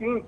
3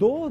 2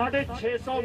650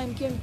MQM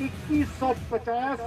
2150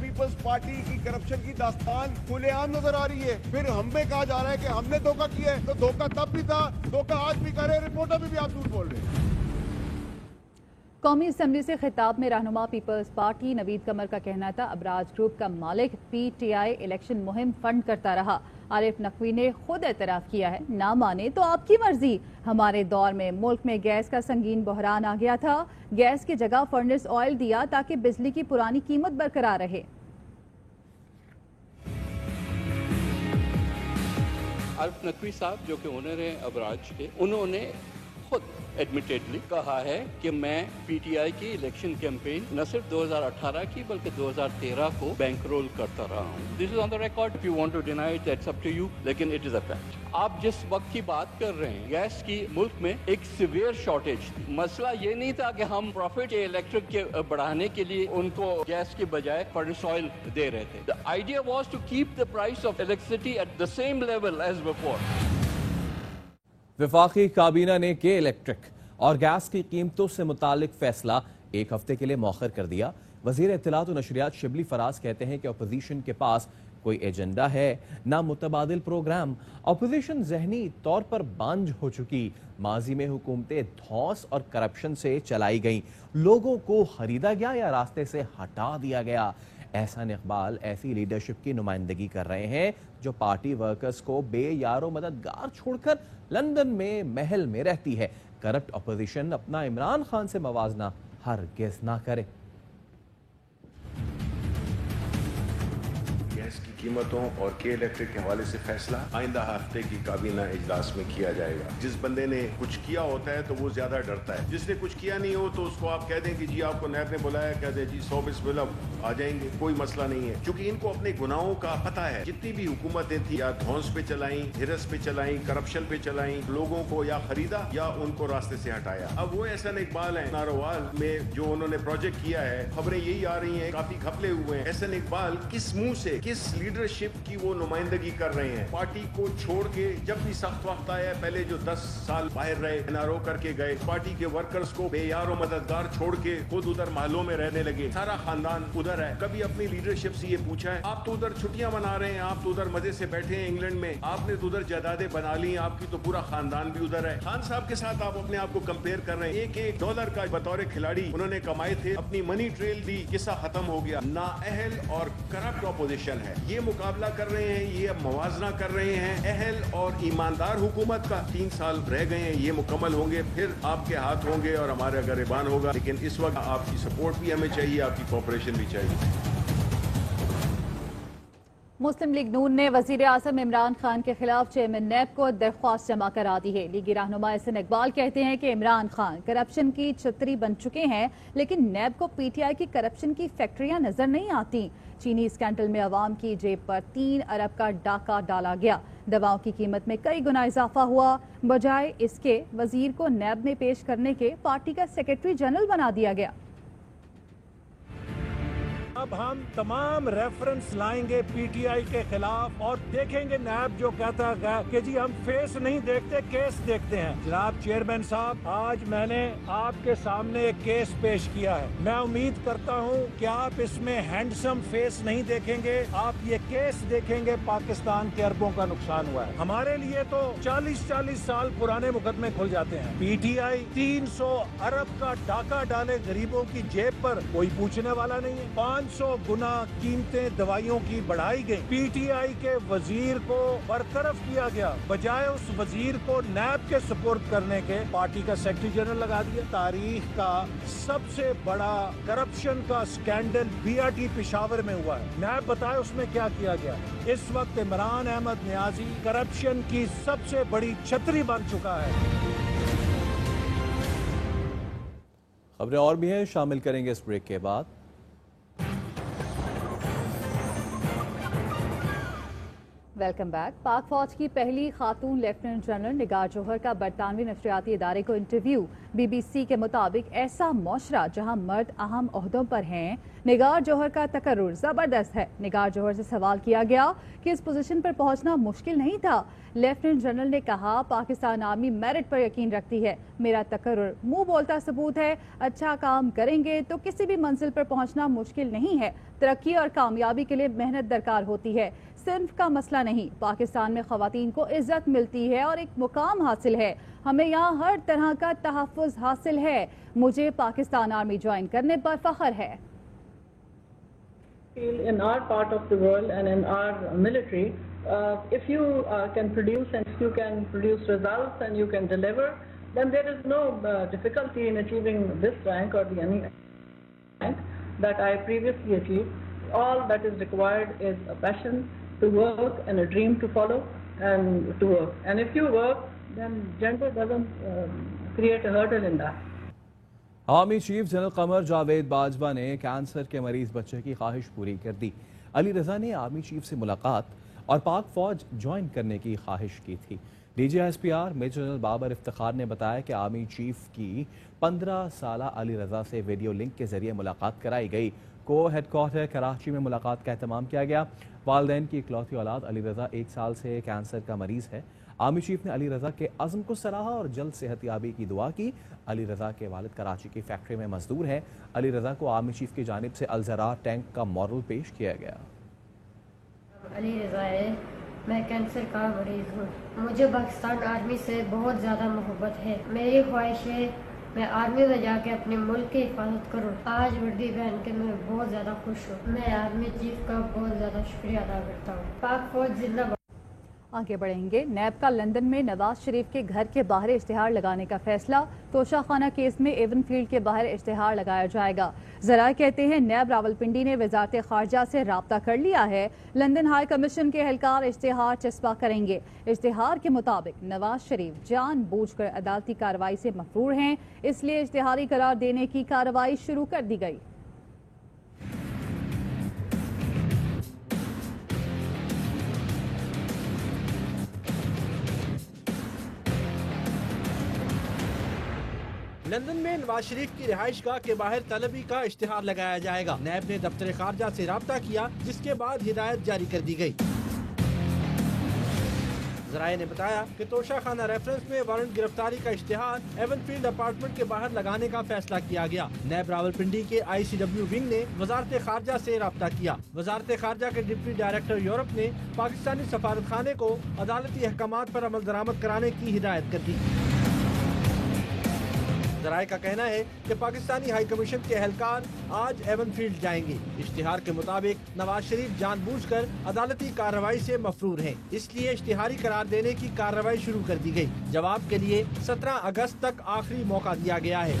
Peoples party کی corruption کی داستان کھلے عام نظر آ رہی ہے. پھر ہمیں کہا جا رہا ہے کہ ہم نے دھوکہ کیا ہے, تو دھوکہ تب بھی تھا, دھوکہ آج بھی کر رہے, رپورٹر بھی آپ جھوٹ بول رہے ہیں. قومی اسمبلی سے خطاب میں رہنما پیپلز پارٹی نوید قمر کا کہنا تھا ابراج گروپ کا مالک پی ٹی آئی الیکشن مہم فنڈ کرتا رہا. عارف نقوی نے خود اعتراف کیا ہے, نہ مانے تو آپ کی مرضی. ہمارے دور میں ملک میں گیس کا سنگین بحران آ گیا تھا, گیس کی جگہ فرنس آئل دیا تاکہ بجلی کی پرانی قیمت برقرار رہے. عارف نقوی صاحب جو کہ اونر ہیں ابراج کے, انہوں نے خود ایڈمیٹیڈلی کہا ہے کہ میں پی ٹی آئی کی الیکشن کیمپین نہ صرف 2018 کی بلکہ 2013 کو بینک رول کرتا رہا ہوں. This is on the record. If you want to deny it that's up to you, لیکن اٹ از اے فیکٹ. آپ جس وقت کی بات کر رہے ہیں, گیس کی ملک میں ایک سیویئر شارٹیج تھی. مسئلہ یہ نہیں تھا کہ ہم پروفٹ الیکٹرک کے بڑھانے کے لیے ان کو گیس کے بجائے فرنس آئل دے رہے تھے. The idea was to keep the price of electricity at the same level as before. وفاقی کابینہ نے کے الیکٹرک اور گیس کی قیمتوں سے متعلق فیصلہ ایک ہفتے کے لیے مؤخر کر دیا. وزیر اطلاعات و نشریات شبلی فراز کہتے ہیں کہ اپوزیشن کے پاس کوئی ایجنڈا ہے نہ متبادل پروگرام. اپوزیشن ذہنی طور پر بانجھ ہو چکی. ماضی میں حکومتیں دھوس اور کرپشن سے چلائی گئیں, لوگوں کو خریدا گیا یا راستے سے ہٹا دیا گیا. احسان اقبال ایسی لیڈرشپ کی نمائندگی کر رہے ہیں جو پارٹی ورکرز کو بے یار و مددگار چھوڑ کر لندن میں محل میں رہتی ہے. کرپٹ اپوزیشن اپنا عمران خان سے موازنہ ہرگز نہ کرے. گیس کی قیمتوں اور کے الیکٹرک کے حوالے سے فیصلہ آئندہ ہفتے کی کابینہ اجلاس میں کیا جائے گا. جس بندے نے کچھ کیا ہوتا ہے تو وہ زیادہ ڈرتا ہے, جس نے کچھ کیا نہیں ہو تو اس کو آپ کہہ دیں کہ جی آپ کو نیب نے بلایا, کہہ دیں جی 100 بسم اللہ آ جائیں گے, کوئی مسئلہ نہیں ہے. کیونکہ ان کو اپنے گناہوں کا پتہ ہے. جتنی بھی حکومتیں تھیں یا دھونس پہ چلائیں, ہرس پہ چلائیں, کرپشن پہ چلائیں, لوگوں کو یا خریدا یا ان کو راستے سے ہٹایا. اب وہ احسان اقبال ہیں ناروال میں جو انہوں نے پروجیکٹ کیا ہے, خبریں یہی آ رہی ہیں کافی کھپلے ہوئے ہیں. احسان اقبال کس منہ سے, کس لیڈرشپ کی وہ نمائندگی کر رہے ہیں؟ پارٹی کو چھوڑ کے جب بھی سخت وقت آیا, پہلے جو 10 سال باہر رہے این آر او کر کے گئے, پارٹی کے ورکرز کو بے یار و مددگار چھوڑ کے خود ادھر محلوں میں رہنے لگے, سارا خاندان ادھر ہے. کبھی اپنی لیڈرشپ سے یہ پوچھا ہے؟ آپ تو ادھر چھٹیاں منا رہے ہیں, آپ تو ادھر مزے سے بیٹھے ہیں انگلینڈ میں, آپ نے تو ادھر جائیدادیں بنا لی, آپ کی تو پورا خاندان بھی ادھر ہے. خان صاحب کے ساتھ آپ اپنے آپ کو کمپیئر کر رہے ہیں. $1 کا بطور کھلاڑی انہوں نے کمائے تھے, اپنی منی ٹریل دی, قصہ ختم ہو گیا. نااہل اور کرپٹ اپوزیشن ہے, یہ مقابلہ کر رہے ہیں, یہ اب موازنہ کر رہے ہیں. اہل اور ایماندار حکومت کا 3 سال رہ گئے ہیں, یہ مکمل ہوں گے, پھر آپ کے ہاتھ ہوں گے اور ہمارا گریبان ہوگا. لیکن اس وقت آپ کی سپورٹ بھی ہمیں چاہیے, آپ کی کوآپریشن بھی چاہیے. مسلم لیگ نون نے وزیر اعظم عمران خان کے خلاف چیئرمین نیب کو درخواست جمع کرا دی ہے. لیگی رہنما احسان اقبال کہتے ہیں کہ عمران خان کرپشن کی چھتری بن چکے ہیں, لیکن نیب کو پی ٹی آئی کی کرپشن کی فیکٹریاں نظر نہیں آتی. چینی اسکینڈل میں عوام کی جیب پر 3 ارب کا ڈاکہ ڈالا گیا. دواؤں کی قیمت میں کئی گنا اضافہ ہوا. بجائے اس کے وزیر کو نیب میں پیش کرنے کے پارٹی کا سیکرٹری جنرل بنا دیا گیا. اب ہم تمام ریفرنس لائیں گے پی ٹی آئی کے خلاف اور دیکھیں گے نیب جو کہتا ہے کہ جی ہم فیس نہیں دیکھتے, کیس دیکھتے ہیں. جناب چیئرمین صاحب, آج میں نے آپ کے سامنے ایک کیس پیش کیا ہے. میں امید کرتا ہوں کہ آپ اس میں ہینڈسم فیس نہیں دیکھیں گے, آپ یہ کیس دیکھیں گے. پاکستان کے اربوں کا نقصان ہوا ہے. ہمارے لیے تو 40 سال پرانے مقدمے کھل جاتے ہیں. پی ٹی آئی 300 ارب کا ڈاکہ ڈالے غریبوں کی جیب پر, کوئی پوچھنے والا نہیں ہے. 500 گنا قیمتیں دوائیوں کی بڑھائی گئی. پی ٹی آئی کے وزیر کو برطرف کیا گیا, بجائے اس وزیر کو نیب کے سپورٹ کرنے کے پارٹی کا سیکرٹری جنرل لگا دیا. تاریخ کا سب سے بڑا کرپشن کا scandal B R T Peshawar میں ہوا ہے. نیب بتائے اس میں کیا کیا گیا. اس وقت عمران احمد نیازی کرپشن کی سب سے بڑی چھتری بن چکا ہے. خبریں اور بھی ہیں, شامل کریں گے اس بریک کے بعد. Welcome back. پاک فوج کی پہلی خاتون لیفٹیننٹ جنرل نگار جوہر کا برطانوی نشریاتی ادارے کو انٹرویو. BBC کے مطابق ایسا معاشرہ جہاں مرد اہم عہدوں پر ہیں، نگار جوہر کا تقرر زبردست ہے۔ نگار جوہر سے سوال کیا گیا کہ اس پوزیشن پر پہنچنا مشکل نہیں تھا۔ لیفٹیننٹ جنرل نے کہا پاکستان آرمی میرٹ پر یقین رکھتی ہے، میرا تقرر منہ بولتا ثبوت ہے، اچھا کام کریں گے تو کسی بھی منزل پر پہنچنا مشکل نہیں ہے۔ ترقی اور کامیابی کے لیے محنت درکار ہوتی ہے، صنف کا مسئلہ نہیں۔ پاکستان میں خواتین کو عزت ملتی ہے اور ایک مقام حاصل ہے، ہمیں یہاں ہر طرح کا تحفظ حاصل ہے۔ مجھے پاکستان آرمی جوائن کرنے پر فخر ہے۔ In our part of the world and in our military, if you can produce and if you can produce results and you can deliver, then there is no difficulty in achieving this rank or any rank that I previously achieved. All that is required is a passion to work and a dream to follow and to work. And if you work, then gender doesn't create a hurdle in that. عوامی chief general Qamar Javed Bajwa نے cancer کے مریض بچے کی خواہش پوری کر دی۔ علی رضا نے آرمی چیف سے ملاقات اور پاک فوج جوائن کرنے کی خواہش کی تھی۔ D G S P R major general Babar Iftikhar نے بتایا کہ آرمی چیف کی 15 سالہ علی رضا سے ویڈیو لنک کے ذریعے ملاقات کرائی گئی۔ کو ہیڈ کوارٹر کراچی میں ملاقات کا اہتمام کیا گیا۔ والدین کی اکلوتی اولاد علی رضا 1 سال سے کینسر کا مریض ہے۔ آرمی چیف نے علی رضا کے عزم کو سراہا اور جلد صحت یابی کی دعا کی۔ علی رضا کے والد کراچی کی فیکٹری میں مزدور ہیں۔ علی رضا کو آرمی چیف کی جانب سے الزراع ٹینک کا ماڈل پیش کیا گیا۔ علی رضا ہے، میں کینسر کا مریض ہوں۔ مجھے پاکستان آرمی سے بہت زیادہ محبت ہے۔ میری خواہش ہے میں آرمی میں جا کے اپنے ملک کی حفاظت کروں۔ آج وردی پہن کے میں بہت زیادہ خوش ہوں۔ میں آرمی چیف کا بہت زیادہ شکریہ ادا کرتا ہوں۔ پاک فوج زندہ باد۔ آگے بڑھیں گے۔ نیب کا لندن میں نواز شریف کے گھر کے باہر اشتہار لگانے کا فیصلہ۔ توشہ خانہ کیس میں ایون فیلڈ کے باہر اشتہار لگایا جائے گا۔ ذرائع کہتے ہیں نیب راولپنڈی نے وزارت خارجہ سے رابطہ کر لیا ہے۔ لندن ہائی کمیشن کے اہلکار اشتہار چسپاں کریں گے۔ اشتہار کے مطابق نواز شریف جان بوجھ کر عدالتی کارروائی سے مفرور ہیں، اس لیے اشتہاری قرار دینے کی کارروائی شروع کر دی گئی۔ لندن میں نواز شریف کی رہائش گاہ کے باہر طلبی کا اشتہار لگایا جائے گا۔ نیب نے دفتر خارجہ سے رابطہ کیا، جس کے بعد ہدایت جاری کر دی گئی۔ ذرائع نے بتایا کہ توشہ خانہ ریفرنس میں وارنٹ گرفتاری کا اشتہار ایون فیلڈ اپارٹمنٹ کے باہر لگانے کا فیصلہ کیا گیا۔ نیب راولپنڈی کے ICW ونگ نے وزارت خارجہ سے رابطہ کیا۔ وزارت خارجہ کے ڈپٹی ڈائریکٹر یورپ نے پاکستانی سفارت خانے کو عدالتی احکامات پر عمل درآمد کرانے کی ہدایت کر دی۔ ذرائع کا کہنا ہے کہ پاکستانی ہائی کمیشن کے اہلکار آج ایون فیلڈ جائیں گے۔ اشتہار کے مطابق نواز شریف جان بوجھ کر عدالتی کارروائی سے مفرور ہیں، اس لیے اشتہاری قرار دینے کی کارروائی شروع کر دی گئی۔ جواب کے لیے 17 اگست تک آخری موقع دیا گیا ہے۔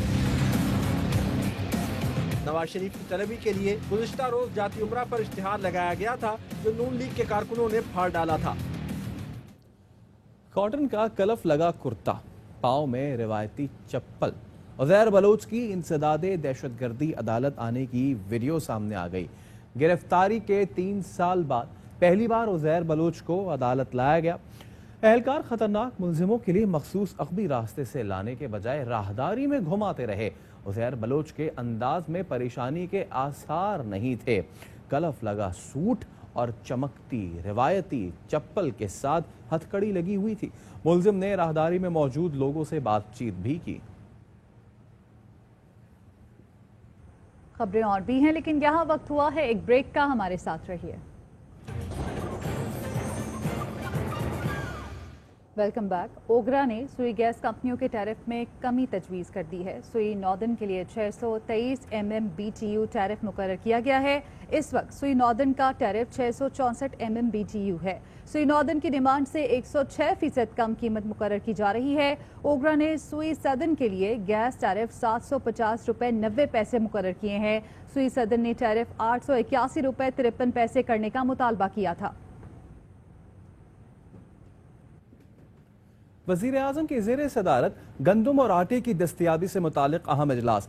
نواز شریف کی طلبی کے لیے گزشتہ روز جاتی عمرہ پر اشتہار لگایا گیا تھا، جو نون لیگ کے کارکنوں نے پھاڑ ڈالا تھا۔ کاٹن کا کلف لگا کرتا، پاؤں میں روایتی چپل، عزیر بلوچ کی انسداد دہشت گردی عدالت آنے کی ویڈیو سامنے آ گئی۔ گرفتاری کے 3 سال بعد پہلی بار عزیر بلوچ کو عدالت لایا گیا۔ اہلکار خطرناک ملزموں کے لیے مخصوص عقبی راستے سے لانے کے بجائے راہداری میں گھماتے رہے۔ عزیر بلوچ کے انداز میں پریشانی کے آثار نہیں تھے۔ کلف لگا سوٹ اور چمکتی روایتی چپل کے ساتھ ہتھکڑی لگی ہوئی تھی۔ ملزم نے راہداری میں موجود لوگوں سے بات چیت بھی کی۔ خبریں اور بھی ہیں، لیکن یہاں وقت ہوا ہے ایک بریک کا، ہمارے ساتھ رہیے۔ Welcome back. اوگرا نے سوئی گیس کمپنیوں کے ٹیرف میں کمی تجویز کر دی ہے۔ سوئی ناردن کے لیے 623 MMBTU ٹیرف مقرر کیا گیا ہے۔ اس وقت سوئی ناردن کا ٹیرف 664 MMBTU ہے۔ سوئی ناردن کی ڈیمانڈ سے 106% کم قیمت مقرر کی جا رہی ہے۔ اوگرا نے سوئی سدرن کے لیے گیس ٹیرف 750 روپے 90 پیسے مقرر کیے ہیں۔ سوئی سدرن نے ٹیرف 881 روپے 53 پیسے کرنے کا مطالبہ کیا تھا۔ وزیر اعظم کی زیر صدارت گندم اور آٹے کی دستیابی سے متعلق اہم اجلاس۔